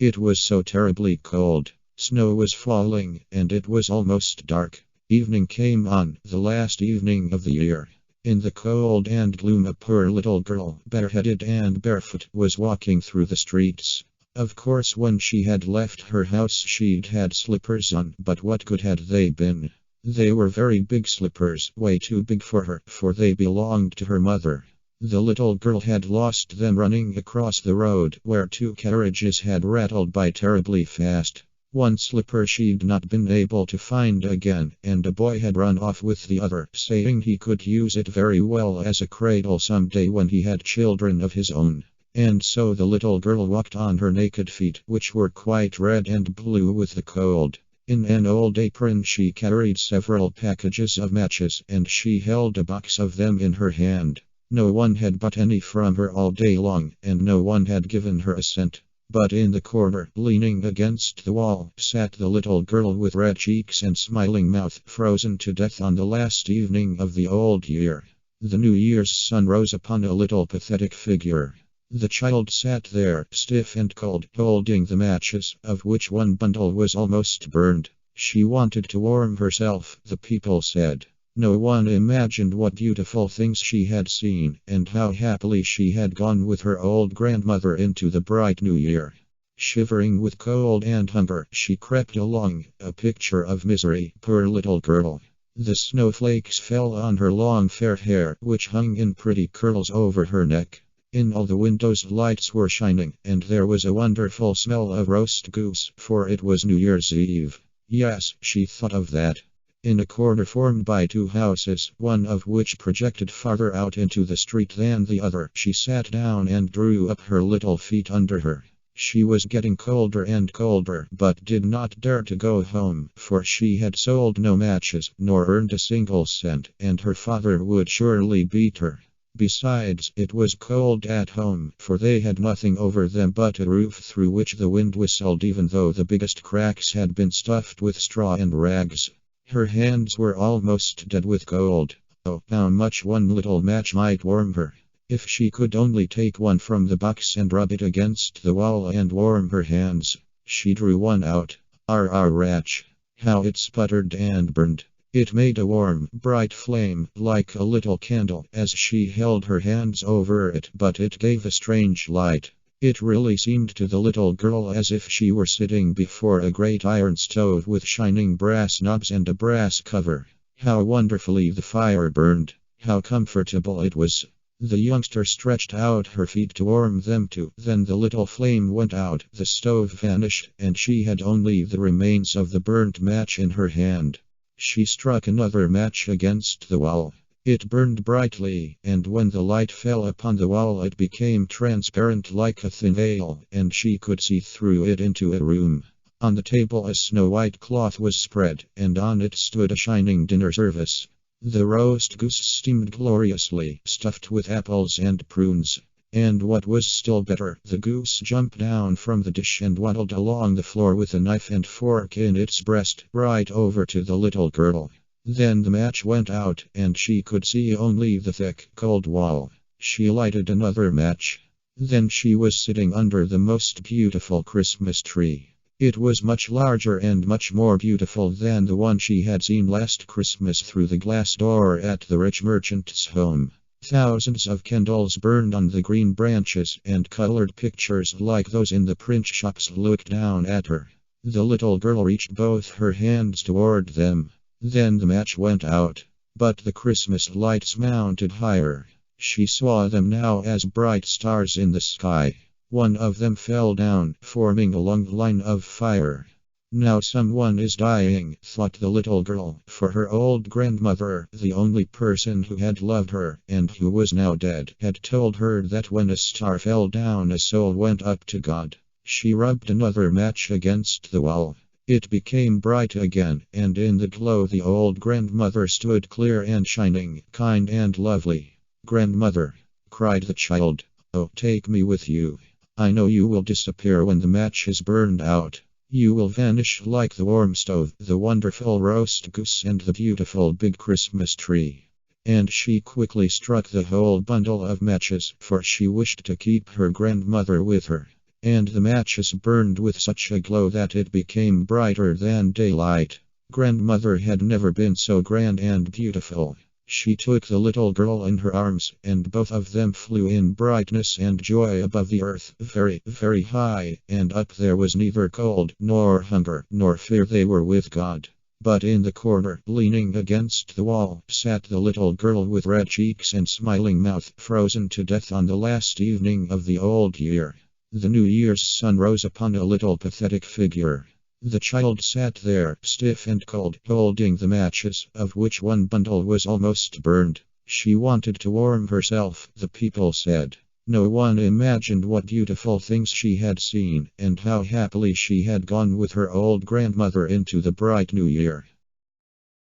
It was so terribly cold. Snow was falling, and it was almost dark. Evening came on, the last evening of the year. In the cold and gloom, a poor little girl, bareheaded and barefoot, was walking through the streets. Of course, when she had left her house, she'd had slippers on, but what good had they been? They were very big slippers, way too big for her, for they belonged to her mother. The little girl had lost them running across the road, where two carriages had rattled by terribly fast. One slipper she'd not been able to find again, and a boy had run off with the other, saying he could use it very well as a cradle someday when he had children of his own. And so the little girl walked on her naked feet, which were quite red and blue with the cold. In an old apron she carried several packages of matches, and she held a box of them in her hand. No one had bought any from her all day long, and no one had given her a cent. But in the corner, leaning against the wall, sat the little girl with red cheeks and smiling mouth, frozen to death on the last evening of the old year. The New Year's sun rose upon a little pathetic figure. The child sat there, stiff and cold, holding the matches, of which one bundle was almost burned. She wanted to warm herself, the people said. No one imagined what beautiful things she had seen, and how happily she had gone with her old grandmother into the bright new year. Shivering with cold and hunger, she crept along, a picture of misery, poor little girl. The snowflakes fell on her long fair hair, which hung in pretty curls over her neck. In all the windows lights were shining, and there was a wonderful smell of roast goose, for it was New Year's Eve. Yes, she thought of that. In a corner formed by two houses, one of which projected farther out into the street than the other, she sat down and drew up her little feet under her. She was getting colder and colder, but did not dare to go home, for she had sold no matches, nor earned a single cent, and her father would surely beat her. Besides, it was cold at home, for they had nothing over them but a roof through which the wind whistled, even though the biggest cracks had been stuffed with straw and rags. Her hands were almost dead with cold. Oh, how much one little match might warm her! If she could only take one from the box and rub it against the wall and warm her hands. She drew one out. Ratch! How it sputtered and burned! It made a warm, bright flame, like a little candle, as she held her hands over it, but it gave a strange light. It really seemed to the little girl as if she were sitting before a great iron stove with shining brass knobs and a brass cover. How wonderfully the fire burned! How comfortable it was! The youngster stretched out her feet to warm them too. Then the little flame went out, the stove vanished, and she had only the remains of the burnt match in her hand. She struck another match against the wall. It burned brightly, and when the light fell upon the wall it became transparent like a thin veil, and she could see through it into a room. On the table a snow-white cloth was spread, and on it stood a shining dinner service. The roast goose steamed gloriously, stuffed with apples and prunes. And what was still better, the goose jumped down from the dish and waddled along the floor with a knife and fork in its breast, right over to the little girl. Then the match went out, and she could see only the thick, cold wall. She lighted another match. Then she was sitting under the most beautiful Christmas tree. It was much larger and much more beautiful than the one she had seen last Christmas through the glass door at the rich merchant's home. Thousands of candles burned on the green branches, and colored pictures like those in the print shops looked down at her. The little girl reached both her hands toward them. Then the match went out. But the Christmas lights mounted higher. She saw them now as bright stars in the sky. One of them fell down, forming a long line of fire. Now someone is dying, thought the little girl, for her old grandmother, the only person who had loved her, and who was now dead, had told her that when a star fell down a soul went up to God. She rubbed another match against the wall. It became bright again, and in the glow the old grandmother stood clear and shining, kind and lovely. "Grandmother," cried the child, "oh, take me with you. I know you will disappear when the match is burned out. You will vanish like the warm stove, the wonderful roast goose, and the beautiful big Christmas tree." And she quickly struck the whole bundle of matches, for she wished to keep her grandmother with her. and the matches burned with such a glow that it became brighter than daylight. Grandmother had never been so grand and beautiful. She took the little girl in her arms, and both of them flew in brightness and joy above the earth, very, very high, and up there was neither cold, nor hunger, nor fear. They were with God. But in the corner, leaning against the wall, sat the little girl with red cheeks and smiling mouth, frozen to death on the last evening of the old year. The New Year's sun rose upon a little pathetic figure. The child sat there, stiff and cold, holding the matches, of which one bundle was almost burned. She wanted to warm herself, the people said. No one imagined what beautiful things she had seen, and how happily she had gone with her old grandmother into the bright new year.